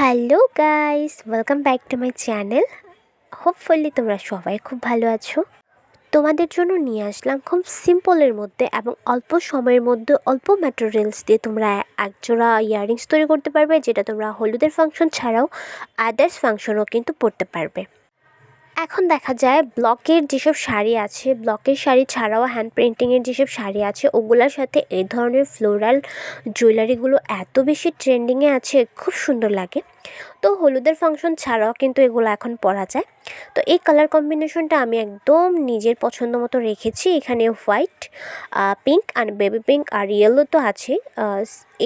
Hello guys, welcome back to my channel. Hopefully তোমরা সবাই খুব ভালো আছো। তোমাদের জন্য নিয়ে আসলাম খুব সিম্পলের মধ্যে এবং অল্প সময়ের মধ্যে অল্প ম্যাটেরিয়ালস দিয়ে তোমরা একজোড়া ইয়াররিংস তৈরি করতে পারবে, যেটা তোমরা হলুদের ফাংশন ছাড়াও আদার্স ফাংশনও কিন্তু পরতে পারবে। এখন দেখা যায় ব্লকের যেসব শাড়ি আছে, ব্লকের শাড়ি ছাড়াও হ্যান্ড প্রিন্টিংয়ের যেসব শাড়ি আছে, ওগুলোর সাথে এই ধরনের ফ্লোরাল জুয়েলারিগুলো এত বেশি ট্রেন্ডিংয়ে আছে, খুব সুন্দর লাগে। তো হলুদের ফাংশন ছাড়াও কিন্তু এগুলো এখন পরা যায়। তো এই কালার কম্বিনেশনটা আমি একদম নিজের পছন্দ মতো রেখেছি। এখানে হোয়াইট, পিঙ্ক আর বেবি পিঙ্ক আর ইয়েলো তো আছে।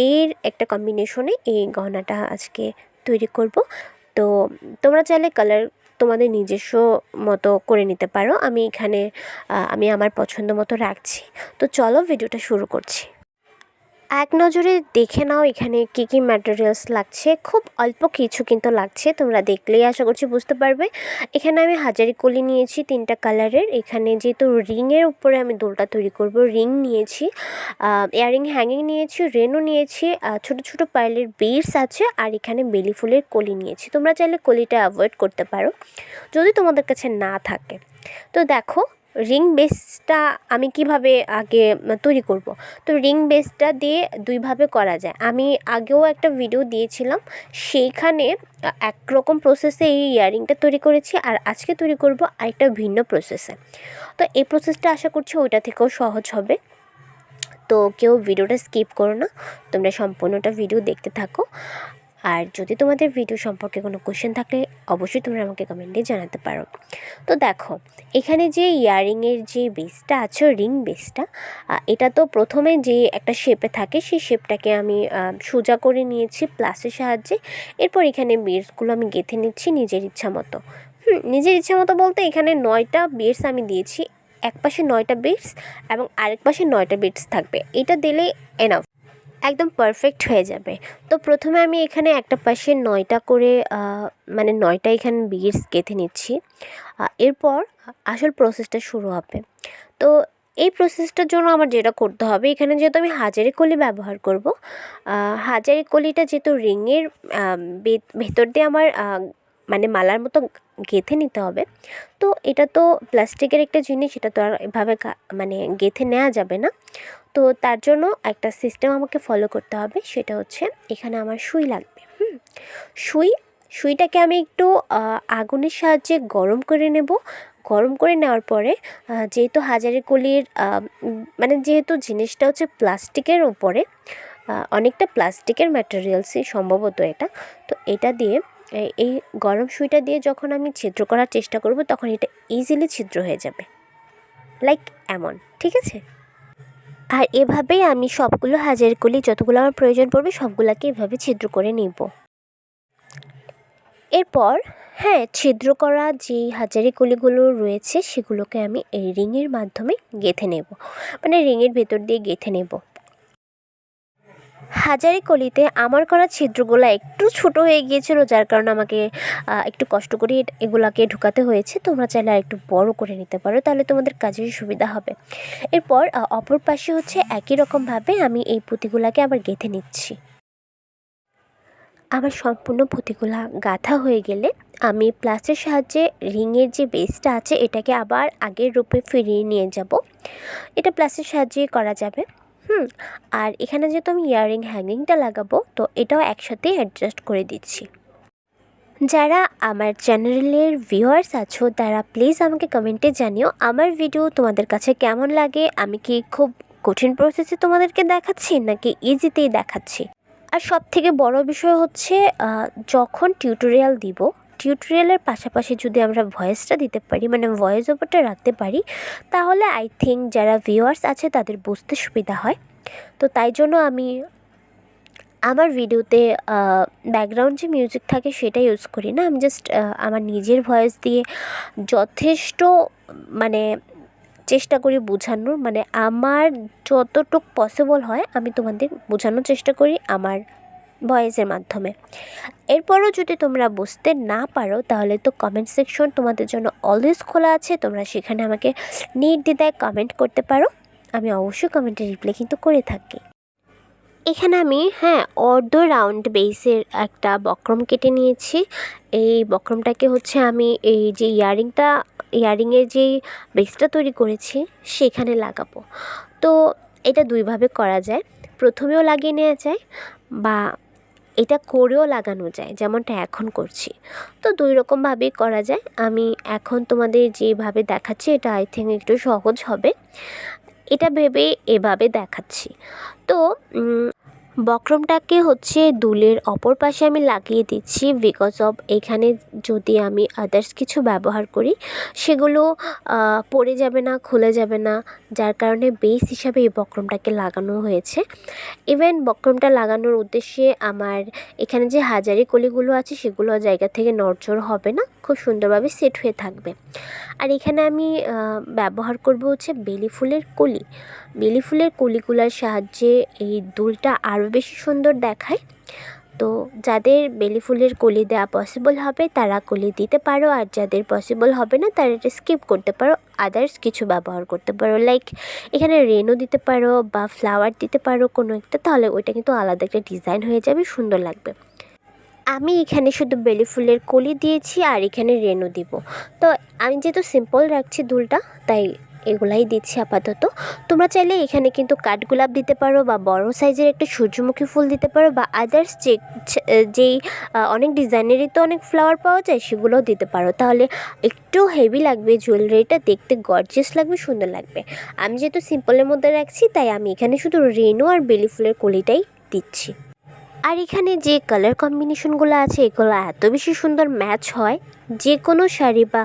এর একটা কম্বিনেশনে এই গহনাটা আজকে তৈরি করব। তো তোমরা চাইলে কালার তোমাদের নিজস্ব মতো করে নিতে পারো। আমি আমার পছন্দ মতো রাখছি। তো চলো ভিডিওটা শুরু করছি। এক নজরে দেখে নাও এখানে কী কী ম্যাটেরিয়ালস লাগছে। খুব অল্প কিছু কিন্তু লাগছে, তোমরা দেখলেই আশা করছি বুঝতে পারবে। এখানে আমি হাজারি কলি নিয়েছি 3টা কালারের। এখানে যেহেতু রিংয়ের উপরে আমি দোলটা তৈরি করব, রিং নিয়েছি, ইয়াররিং হ্যাঙ্গিং নিয়েছি, রেনও নিয়েছি, ছোটো ছোটো পার্লের বিডস আছে, আর এখানে বেলি ফুলের কলি নিয়েছি। তোমরা চাইলে কলিটা অ্যাভয়েড করতে পারো যদি তোমাদের কাছে না থাকে। তো দেখো রিং বেসটা আমি কিভাবে আগে তৈরি করব। তো রিং বেসটা দিয়ে দুইভাবে করা যায়। আমি আগেও একটা ভিডিও দিয়েছিলাম, সেইখানে একরকম প্রসেসে এই ইয়াররিংটা তৈরি করেছি, আর আজকে তৈরি করব আরেকটা ভিন্ন প্রসেসে। তো এই প্রসেসটা আশা করছি ওইটা থেকেও সহজ হবে। তো কেউ ভিডিওটা স্কিপ করো না, তোমরা সম্পূর্ণটা ভিডিও দেখতে থাকো। আর যদি তোমাদের ভিডিও সম্পর্কে কোনো কোশ্চেন থাকলে অবশ্যই তোমরা আমাকে কমেন্টে জানাতে পারো। তো দেখো এখানে যে ইয়াররিংয়ের যে বেসটা আছে, রিং বেসটা, এটা তো প্রথমে যে একটা শেপে থাকে, সেই শেপটাকে আমি সোজা করে নিয়েছি প্লাসের সাহায্যে। এরপর এখানে বিডসগুলো আমি গেঁথে নিচ্ছি নিজের ইচ্ছা মতো। নিজের ইচ্ছা মতো বলতে এখানে 9টা বিডস আমি দিয়েছি। এক পাশে 9টা বিডস এবং আরেক পাশে 9টা বিডস থাকবে। এটা দিলেই এনাফ, একদম পারফেক্ট হয়ে যাবে। তো প্রথমে আমি এখানে একটা পাশে 9টা করে মানে 9টা এখানে বিডস গেঁথে নিচ্ছি। এরপর আসল প্রসেসটা শুরু হবে। তো এই প্রসেসটার জন্য আমার যেটা করতে হবে, এখানে যেহেতু আমি হাজারি কলি ব্যবহার করব, হাজারি কলিটা যেহেতু রিংয়ের ভেতর দিয়ে আমার মানে মালার মতো গেঁথে নিতে হবে। তো এটা তো প্লাস্টিকের একটা জিনিস, এটা তো আর এভাবে মানে গেঁথে নেওয়া যাবে না। তো তার জন্য একটা সিস্টেম আমাকে ফলো করতে হবে, সেটা হচ্ছে এখানে আমার সুই লাগবে। সুইটাকে আমি একটু আগুনের সাহায্যে গরম করে নেব। গরম করে নেওয়ার পরে যেহেতু হাজারি কলির মানে যেহেতু জিনিসটা হচ্ছে প্লাস্টিকের উপরে, অনেকটা প্লাস্টিকের ম্যাটেরিয়ালসই সম্ভবত এটা, তো এটা দিয়ে এই গরম সুইটা দিয়ে যখন আমি ছিদ্র করার চেষ্টা করব, তখন এটা ইজিলি ছিদ্র হয়ে যাবে, লাইক এমন। ঠিক আছে, আর এভাবেই আমি সবগুলো হাজারি কলি যতগুলো আমার প্রয়োজন পড়বে সবগুলোকে এভাবে ছিদ্র করে নিব। এরপর ছিদ্র করা যে হাজারি কলিগুলো রয়েছে সেগুলোকে আমি এই রিংয়ের মাধ্যমে গেঁথে নেব, মানে রিংয়ের ভেতর দিয়ে গেঁথে নেব। হাজারি কলিতে আমার করা ছিদ্রগুলো একটু ছোট হয়ে গিয়েছিল, যার কারণে আমাকে একটু কষ্ট করে এগুলাকে ঢুকাতে হয়েছে। তোমরা চাইলে আর একটু বড় করে নিতে পারো, তাহলে তোমাদের কাজের সুবিধা হবে। এরপর অপর পাশে হচ্ছে একই রকমভাবে আমি এই পুঁতিগুলাকে আবার গেঁথে নিচ্ছি। আমার সম্পূর্ণ পুঁতিগুলা গাঁথা হয়ে গেলে আমি প্লাসের সাহায্যে রিংয়ের যে বেসটা আছে এটাকে আবার আগের রূপে ফিরিয়ে নিয়ে যাব। এটা প্লাসের সাহায্যে করা যাবে। আর এখানে যেহেতু আমি ইয়াররিং হ্যাঙ্গিংটা লাগাবো, তো এটাও একসাথেই অ্যাডজাস্ট করে দিচ্ছি। যারা আমার চ্যানেলের ভিউয়ার্স আছো তারা প্লিজ আমাকে কমেন্টে জানিও আমার ভিডিও তোমাদের কাছে কেমন লাগে। আমি কি খুব কঠিন প্রসেসে তোমাদেরকে দেখাচ্ছি নাকি ইজিতেই দেখাচ্ছি। আর সবথেকে বড় বিষয় হচ্ছে যখন টিউটোরিয়াল দিব, টিউটোরিয়ালের পাশাপাশি যদি আমরা ভয়েসটা দিতে পারি, মানে ভয়েস ওভারটা রাখতে পারি, তাহলে আই থিঙ্ক যারা ভিউয়ার্স আছে তাদের বুঝতে সুবিধা হয়। তো তাই জন্য আমি আমার ভিডিওতে ব্যাকগ্রাউন্ড যে মিউজিক থাকে সেটা ইউজ করি না। আমি জাস্ট আমার নিজের ভয়েস দিয়ে যথেষ্ট মানে চেষ্টা করি বোঝানোর, মানে আমার যতটুকু পসিবল হয় আমি তোমাদের বোঝানোর চেষ্টা করি আমার ভয়েসের মাধ্যমে। এরপরও যদি তোমরা বুঝতে না পারো তাহলে তো কমেন্ট সেকশন তোমাদের জন্য অলওয়েজ খোলা আছে, তোমরা সেখানে আমাকে নির্দ্বিধায় কমেন্ট করতে পারো। আমি অবশ্যই কমেন্টে রিপ্লাই কিন্তু করে থাকি। এখানে আমি অর্ধ রাউন্ড বেসের একটা বক্রম কেটে নিয়েছি। এই বক্রমটাকে হচ্ছে আমি এই যে ইয়ারিংয়ের যেই বেসটা তৈরি করেছি সেখানে লাগাবো। তো এটা দুইভাবে করা যায়, প্রথমেও লাগিয়ে নেওয়া যায় বা এটা করেও লাগানো যায়, যেমনটা এখন করছি। তো দুই রকমভাবেই করা যায়। আমি এখন তোমাদের যেভাবে দেখাচ্ছি এটা আই থিঙ্ক একটু সহজ হবে, এটা ভেবে এভাবে দেখাচ্ছি। তো বক্রমটাকে হচ্ছে দুলের অপর পাশে আমি লাগিয়ে দিচ্ছি, বিকজ অফ এখানে যদি আমি আদার্স কিছু ব্যবহার করি সেগুলো পড়ে যাবে না, খুলে যাবে না, যার কারণে বেস হিসাবে এই বক্রমটাকে লাগানো হয়েছে। ইভেন বক্রমটা লাগানোর উদ্দেশ্যে আমার এখানে যে হাজারি কলিগুলো আছে সেগুলো জায়গা থেকে নড়চড় হবে না, খুব সুন্দরভাবে সেট হয়ে থাকবে। আর এখানে আমি ব্যবহার করব হচ্ছে বেলি ফুলের কলি। বেলি ফুলের কলিগুলোর সাহায্যে এই দুলটা আরও বেশি সুন্দর দেখায়। তো যাদের বেলি ফুলের কলি দেওয়া পসিবল হবে তারা কলি দিতে পারো, আর যাদের পসিবল হবে না তারা এটা স্কিপ করতে পারো, আদার্স কিছু ব্যবহার করতে পারো, লাইক এখানে রেনও দিতে পারো বা ফ্লাওয়ার দিতে পারো কোনো একটা, তাহলে ওইটা কিন্তু আলাদা একটা ডিজাইন হয়ে যাবে, সুন্দর লাগবে। আমি এখানে শুধু বেলি ফুলের কলি দিয়েছি আর এখানে রেনু দিব। তো আমি যেহেতু সিম্পল রাখছি দুলটা তাই এগুলাই দিচ্ছি আপাতত। তোমরা চাইলে এখানে কিন্তু কাঠগোলাপ দিতে পারো বা বড় সাইজের একটা সূর্যমুখী ফুল দিতে পারো বা আদার্স যেই অনেক ডিজাইনেরই তো অনেক ফ্লাওয়ার পাওয়া যায় সেগুলোও দিতে পারো, তাহলে একটু হেভি লাগবে, জুয়েলারিটা দেখতে গর্জিয়াস লাগবে, সুন্দর লাগবে। আমি যেহেতু সিম্পলের মধ্যে রাখছি তাই আমি এখানে শুধু রেনু আর বেলি ফুলের কলিটাই দিচ্ছি। আর এখানে যে কালার কম্বিনেশনগুলো আছে এগুলো এত বেশি সুন্দর ম্যাচ হয়, যে কোনো শাড়ি বা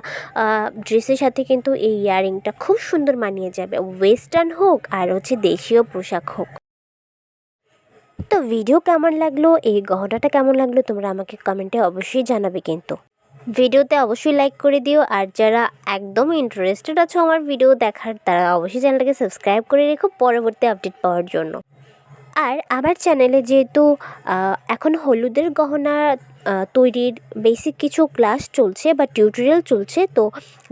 ড্রেসের সাথে কিন্তু এই ইয়াররিংটা খুব সুন্দর মানিয়ে যাবে, ওয়েস্টার্ন হোক আর হচ্ছে দেশীয় পোশাক হোক। তো ভিডিও কেমন লাগলো, এই গহনাটা কেমন লাগলো তোমরা আমাকে কমেন্টে অবশ্যই জানাবে, কিন্তু ভিডিওতে অবশ্যই লাইক করে দিও। আর যারা একদম ইন্টারেস্টেড আছো আমার ভিডিও দেখার তারা অবশ্যই চ্যানেলটাকে সাবস্ক্রাইব করে রেখো পরবর্তী আপডেট পাওয়ার জন্য। আর আমার চ্যানেলে যেহেতু এখন হলুদের গহনা তৈরির বেসিক কিছু ক্লাস চলছে বা টিউটোরিয়াল চলছে, তো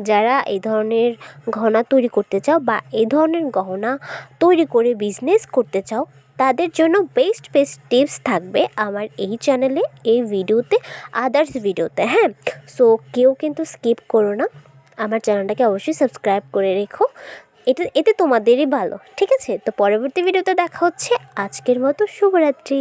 যারা এই ধরনের গহনা তৈরি করতে চাও বা এই ধরনের গহনা তৈরি করে বিজনেস করতে চাও তাদের জন্য বেস্ট টিপস থাকবে আমার এই চ্যানেলে, এই ভিডিওতে, আদার্স ভিডিওতে। সো কেউ কিন্তু স্কিপ করো না, আমার চ্যানেলটাকে অবশ্যই সাবস্ক্রাইব করে রেখো, এতে তোমাদেরই ভালো, ঠিক আছে? তো পরবর্তী ভিডিওতে দেখা হচ্ছে, আজকের মতো শুভরাত্রি।